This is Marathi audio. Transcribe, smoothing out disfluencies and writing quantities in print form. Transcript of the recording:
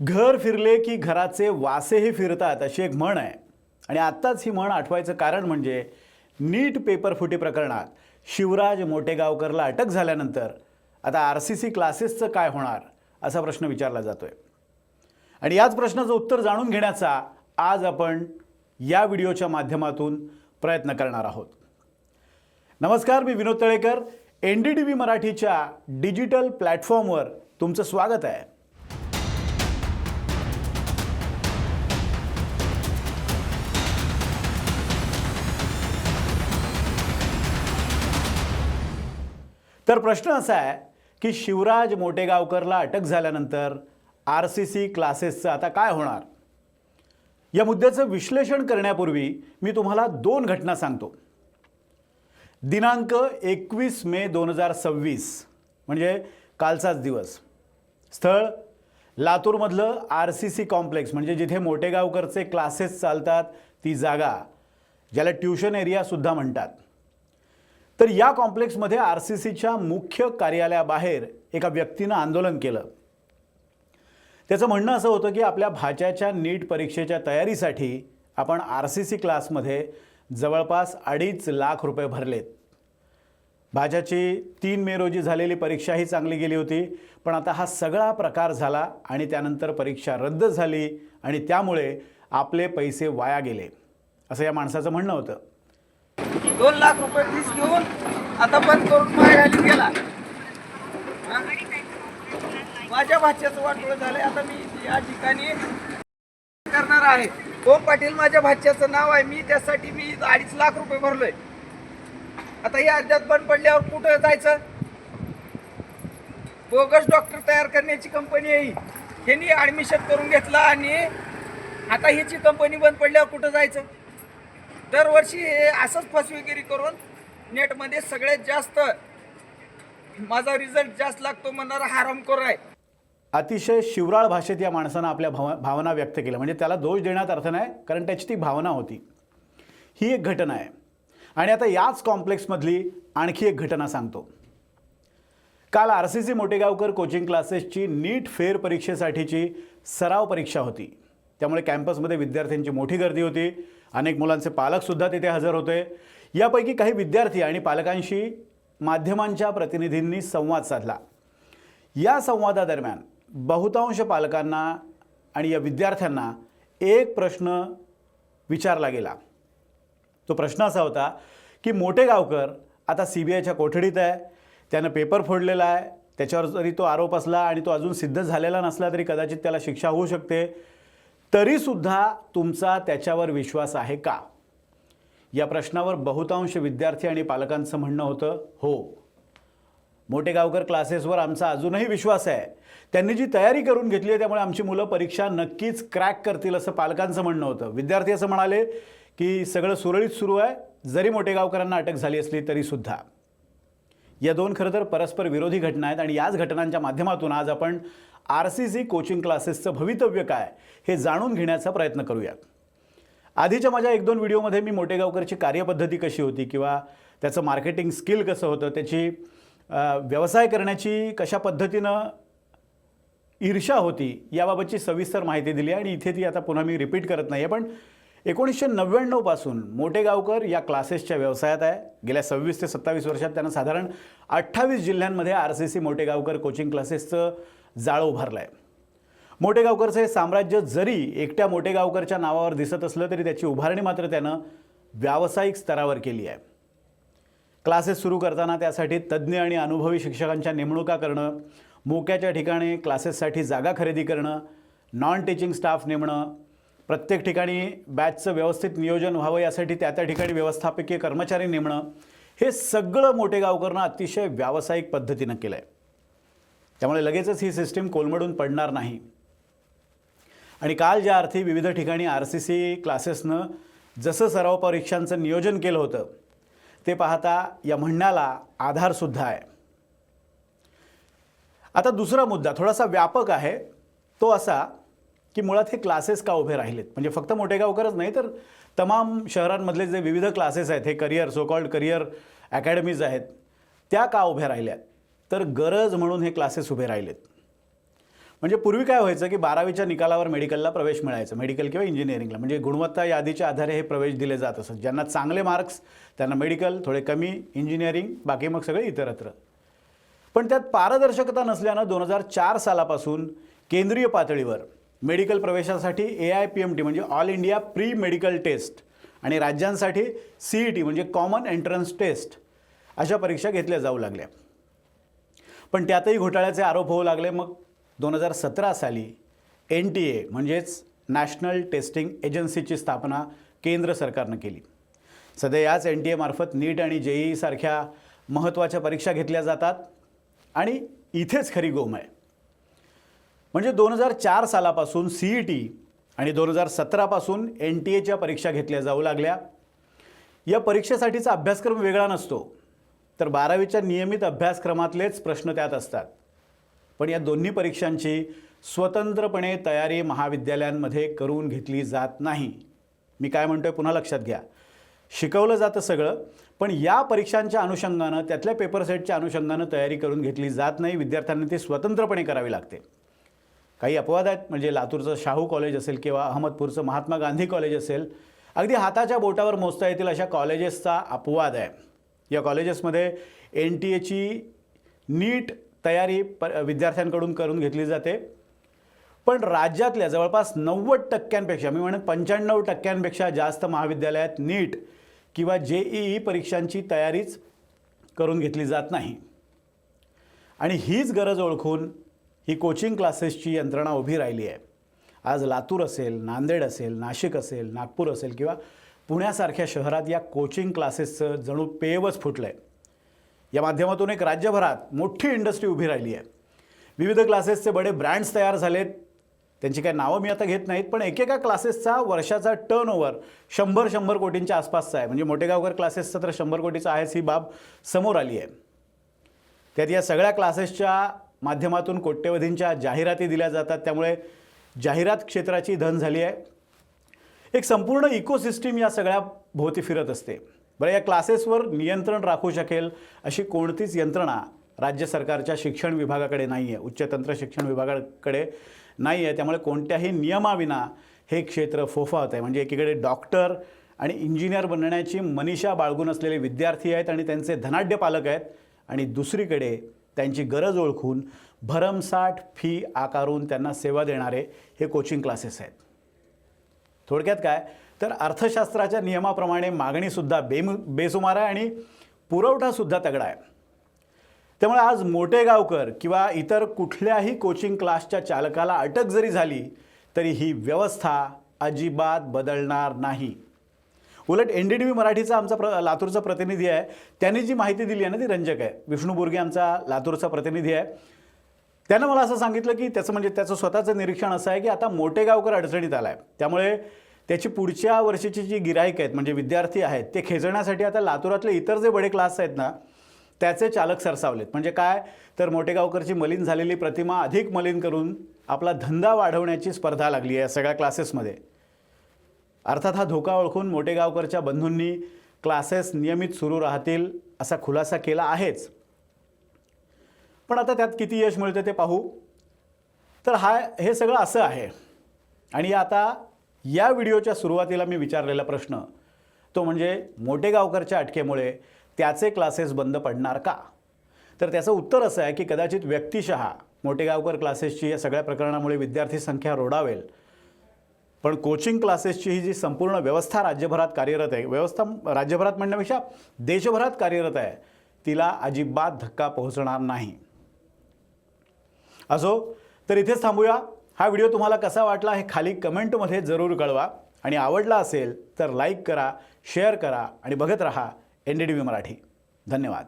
घर फिरले की घराचे वासेही फिरतात अशी एक म्हण आहे. आणि आत्ताच ही म्हण आठवायचं कारण म्हणजे नीट पेपर फुटी प्रकरणात शिवराज मोटेगावकरला अटक झाल्यानंतर आता RCC क्लासेसचं काय होणार असा प्रश्न विचारला जातोय. आणि याच प्रश्नाचं उत्तर जाणून घेण्याचा आज आपण या व्हिडिओच्या माध्यमातून प्रयत्न करणार आहोत. नमस्कार, मी विनोद तळेकर. NDTV मराठीच्या डिजिटल प्लॅटफॉर्मवर तुमचं स्वागत आहे. तर प्रश्न असा आहे की शिवराज मोटेगावकरला अटक झाल्यानंतर RCC क्लासेसचं आता काय होणार. या मुद्द्याचं विश्लेषण करण्यापूर्वी मी तुम्हाला दोन घटना सांगतो. दिनांक 21 मे 2026 म्हणजे कालचाच दिवस. स्थळ लातूरमधलं RCC कॉम्प्लेक्स म्हणजे जिथे मोटेगावकरचे क्लासेस चालतात ती जागा, ज्याला ट्युशन एरिया सुद्धा म्हणतात. तर या कॉम्प्लेक्समध्ये RCCच्या मुख्य कार्यालयाबाहेर एका व्यक्तीनं आंदोलन केलं. त्याचं म्हणणं असं होतं की आपल्या भाच्याच्या नीट परीक्षेच्या तयारीसाठी आपण RCC क्लासमध्ये जवळपास 2.5 लाख रुपये भरलेत. भाच्याची 3 मे रोजी झालेली परीक्षाही चांगली गेली होती, पण आता हा सगळा प्रकार झाला आणि त्यानंतर परीक्षा रद्द झाली आणि त्यामुळे आपले पैसे वाया गेले असं या माणसाचं म्हणणं होतं. 2 लाख रुपये फीस घेऊन आता पण करून माघारी गेला. माझ्या भाच्याचं वाटोळं झालंय. आता मी या ठिकाणी करणार आहे. ओम पाटील माझ्या भाच्याचं नाव आहे. मी त्यासाठी 2.5 लाख रुपये भरलोय. आता हे अद्याप बंद पडल्यावर कुठं जायचं? बोगस डॉक्टर तयार करण्याची कंपनी आहे. त्यांनी ॲडमिशन करून घेतलं आणि आता ह्याची कंपनी बंद पडल्यावर कुठं जायचं? दरवर्षी हे असंच फसवेगिरी करून नेटमध्ये सगळ्यात जास्त माझा रिझल्ट जास्त लागतो म्हणणारा हरामखोर आहे. अतिशय शिवराळ भाषेत या माणसानं आपल्या भावना व्यक्त केल्या. म्हणजे त्याला दोष देण्यात अर्थ नाही, कारण त्याची ती भावना होती. ही एक घटना आहे. आणि आता याच कॉम्प्लेक्समधली आणखी एक घटना सांगतो. काल RCC मोटेगावकर कोचिंग क्लासेसची नीट फेर परीक्षेसाठीची सराव परीक्षा होती. त्यामुळे कॅम्पसमध्ये विद्यार्थ्यांची मोठी गर्दी होती. अनेक मुलांचे पालकसुद्धा तिथे हजर होते. यापैकी काही विद्यार्थी आणि पालकांशी माध्यमांच्या प्रतिनिधींनी संवाद साधला. या संवादादरम्यान बहुतांश पालकांना आणि या विद्यार्थ्यांना एक प्रश्न विचारला गेला. तो प्रश्न असा होता की मोटेगावकर आता CBIच्या कोठडीत आहे. त्यानं पेपर फोडलेला आहे. त्याच्यावर जरी तो आरोप असला आणि तो अजून सिद्ध झालेला नसला तरी कदाचित त्याला शिक्षा होऊ शकते, तरीसुद्धा तुमचा त्याच्यावर विश्वास आहे का? या प्रश्नावर बहुतांश विद्यार्थी आणि पालकांचं म्हणणं होतं, हो, मोटेगावकर क्लासेसवर आमचा अजूनही विश्वास आहे. त्यांनी जी तयारी करून घेतली आहे त्यामुळे आमची मुलं परीक्षा नक्कीच क्रॅक करतील असं पालकांचं म्हणणं होतं. विद्यार्थी असं म्हणाले की सगळं सुरळीत सुरू आहे, जरी मोटेगावकरांना अटक झाली असली तरीसुद्धा. या दोन खरं तर परस्पर विरोधी घटना आहेत आणि याच घटनांच्या माध्यमातून आज आपण RCC कोचिंग क्लासेसचं भवितव्य काय हे जाणून घेण्याचा प्रयत्न करूयात. आधीच्या माझ्या 1-2 व्हिडिओमध्ये मी मोटेगावकरची कार्यपद्धती कशी होती किंवा त्याचं मार्केटिंग स्किल कसं होतं, त्याची व्यवसाय करण्याची कशा पद्धतीनं ईर्षा होती याबाबतची सविस्तर माहिती दिली आणि इथे ती आता पुन्हा मी रिपीट करत नाही आहे. पण 1999 पासून मोटेगावकर या क्लासेसच्या व्यवसायात आहे. गेल्या 26 ते 27 वर्षात त्यानं साधारण 28 जिल्ह्यांमध्ये RCC मोटेगावकर कोचिंग क्लासेसचं जाळं उभारलं आहे. मोटेगावकरचं हे साम्राज्य जरी एकट्या मोटेगावकरच्या नावावर दिसत असलं तरी त्याची उभारणी मात्र त्यानं व्यावसायिक स्तरावर केली आहे. क्लासेस सुरू करताना त्यासाठी तज्ज्ञ आणि अनुभवी शिक्षकांच्या नेमणुका करणं, मोक्याच्या ठिकाणी क्लासेससाठी जागा खरेदी करणं, नॉन टीचिंग स्टाफ नेमणं, प्रत्येक ठिकाणी बॅचचं व्यवस्थित नियोजन व्हावं यासाठी त्या ठिकाणी व्यवस्थापकीय कर्मचारी नेमणं, हे सगळं मोटेगावकरनं अतिशय व्यावसायिक पद्धतीनं केलं आहे. त्यामुळे लगेचच ही सिस्टीम कोलमडून पडणार नाही. आणि काल ज्या अर्थी विविध ठिकाणी RCC क्लासेसनं जसं सराव परीक्षांचं नियोजन केलं होतं ते पाहता या म्हणण्याला आधारसुद्धा आहे. आता दुसरा मुद्दा थोडासा व्यापक आहे. तो असा की मुळात हे क्लासेस का उभे राहिलेत. म्हणजे फक्त मोटेगावकरच नाही तर तमाम शहरांमधले जे विविध क्लासेस आहेत, हे career so called career academies आहेत, त्या का उभ्या राहिल्यात? तर गरज म्हणून हे क्लासेस उभे राहिलेत. म्हणजे पूर्वी काय व्हायचं की 12वीच्या निकालावर मेडिकलला प्रवेश मिळायचा, मेडिकल किंवा इंजिनिअरिंगला, म्हणजे गुणवत्ता यादीच्या आधारे हे प्रवेश दिले जात असत. ज्यांना चांगले मार्क्स त्यांना मेडिकल, थोडे कमी इंजिनिअरिंग, बाकी मग सगळे इतरत्र. पण त्यात पारदर्शकता नसल्यानं 2004 सालापासून केंद्रीय पातळीवर मेडिकल प्रवेशासाठी AIPMT म्हणजे all India pre medical test आणि राज्यांसाठी CET म्हणजे कॉमन एंट्रन्स टेस्ट अशा परीक्षा घेतल्या जाऊ लागल्या. पण त्यातही घोटाळ्याचे आरोप होऊ लागले. मग 2017 साली NTA म्हणजेच नॅशनल टेस्टिंग एजन्सीची स्थापना केंद्र सरकारनं केली. सध्या याच NTA मार्फत नीट आणि JEE सारख्या महत्त्वाच्या परीक्षा घेतल्या जातात. आणि इथेच खरी गोम आहे. म्हणजे 2004 सालापासून CET आणि 2017 पासून NTA परीक्षा घेतल्या जाऊ लागल्या. या परीक्षेसाठीचा अभ्यासक्रम वेगळा नसतो, तर 12वीच्या नियमित अभ्यासक्रमातलेच प्रश्न त्यात असतात. पण या दोन्ही परीक्षांची स्वतंत्रपणे तयारी महाविद्यालयांमध्ये करून घेतली जात नाही. मी काय म्हणतोय पुन्हा लक्षात घ्या. शिकवलं जातं सगळं, पण या परीक्षांच्या अनुषंगानं, त्यातल्या पेपर सेटच्या अनुषंगानं तयारी करून घेतली जात नाही. विद्यार्थ्यांनी ती स्वतंत्रपणे करावी लागते. काही अपवाद आहेत, म्हणजे लातूरचं शाहू कॉलेज असेल किंवा अहमदपूरचं महात्मा गांधी कॉलेज असेल, अगदी हाताच्या बोटावर मोजता येतील अशा कॉलेजेसचा अपवाद आहे. या कॉलेजेसमध्ये NTAची नीट तयारी विद्यार्थ्यांकडून करून घेतली जाते. पण राज्यातल्या जवळपास 90%पेक्षा, मी म्हणेन 95%पेक्षा जास्त महाविद्यालयात नीट किंवा JEE परीक्षांची तयारीच करून घेतली जात नाही. आणि हीच गरज ओळखून ही कोचिंग क्लासेसची यंत्रणा उभी राहिली आहे. आज लातूर असेल, नांदेड असेल, नाशिक असेल, नागपूर असेल किंवा पुण्यासारख्या शहरात या कोचिंग क्लासेसचं जणू पेवच फुटलं आहे. या माध्यमातून एक राज्यभरात मोठी इंडस्ट्री उभी राहिली आहे. विविध क्लासेसचे बडे ब्रँड्स तयार झालेत. त्यांची काही नावं मी आता घेत नाहीत, पण एकेका क्लासेसचा वर्षाचा टर्नओव्हर 100 कोटींच्या आसपासचा आहे. म्हणजे मोठेगावकर क्लासेसचा तर 100 कोटीचा आहेच, ही बाब समोर आली आहे. त्यात या सगळ्या क्लासेसच्या माध्यमातून कोट्यवधींच्या जाहिराती दिल्या जातात. त्यामुळे जाहिरात क्षेत्राची धन झाली आहे. एक संपूर्ण इकोसिस्टीम या सगळ्या भोवती फिरत असते. बरं, या क्लासेसवर नियंत्रण राखू शकेल अशी कोणतीच यंत्रणा राज्य सरकारच्या शिक्षण विभागाकडे नाही आहे, उच्चतंत्र शिक्षण विभागाकडे नाही आहे. त्यामुळे कोणत्याही नियमाविना हे क्षेत्र फोफावत आहे. म्हणजे एकीकडे डॉक्टर आणि इंजिनियर बनण्याची मनीषा बाळगून असलेले विद्यार्थी आहेत आणि त्यांचे धनाढ्य पालक आहेत, आणि दुसरीकडे त्यांची गरज ओळखून भरमसाठ फी आकारून त्यांना सेवा देणारे हे कोचिंग क्लासेस आहेत. थोडक्यात काय, तर अर्थशास्त्राच्या नियमाप्रमाणे मागणीसुद्धा बेसुमार आहे आणि पुरवठासुद्धा तगडा आहे. त्यामुळे आज मोठेगावकर किंवा इतर कुठल्याही कोचिंग क्लासच्या चालकाला अटक जरी झाली तरी ही व्यवस्था अजिबात बदलणार नाही. उलट NDTV मराठीचा आमचा लातूरचा प्रतिनिधी आहे, त्यांनी जी माहिती दिली आहे ना ती रंजक आहे. विष्णू बुर्गे आमचा लातूरचा प्रतिनिधी आहे. त्यानं मला असं सांगितलं की त्याचं स्वतःचं निरीक्षण असं आहे की आता मोठेगावकर अडचणीत आला आहे. त्यामुळे त्याची पुढच्या वर्षीची जी गिराईक आहेत, म्हणजे विद्यार्थी आहेत, ते खेचण्यासाठी आता लातूरातले इतर जे बडे क्लास आहेत ना त्याचे चालक सरसावलेत. म्हणजे काय, तर मोठेगावकरची मलिन झालेली प्रतिमा अधिक मलिन करून आपला धंदा वाढवण्याची स्पर्धा लागली आहे या सगळ्या क्लासेसमध्ये. अर्थात हा धोका ओळखून मोठेगावकरच्या बंधूंनी क्लासेस नियमित सुरू राहतील असा खुलासा केला आहेच. पण आता त्यात किती यश मिळते ते पाहू. तर हे सगळं असं आहे. आणि आता या व्हिडिओच्या सुरुवातीला मी विचारलेला प्रश्न तो म्हणजे मोठेगावकरच्या अटकेमुळे त्याचे क्लासेस बंद पडणार का? तर त्याचं उत्तर असं आहे की कदाचित व्यक्तिशः मोठेगावकर क्लासेसची या सगळ्या प्रकरणामुळे विद्यार्थी संख्या रोडावेल, पण कोचिंग क्लासेसची ही जी संपूर्ण व्यवस्था राज्यभरात कार्यरत आहे, व्यवस्था राज्यभरात म्हणण्यापेक्षा देशभरात कार्यरत आहे, तिला अजिबात धक्का पोहोचणार नाही. असो, तर इथेच थांबूया. हा व्हिडिओ तुम्हाला कसा वाटला हे खाली कमेंटमध्ये जरूर कळवा, आणि आवडला असेल तर लाईक करा, शेअर करा आणि बघत रहा NDTV मराठी. धन्यवाद.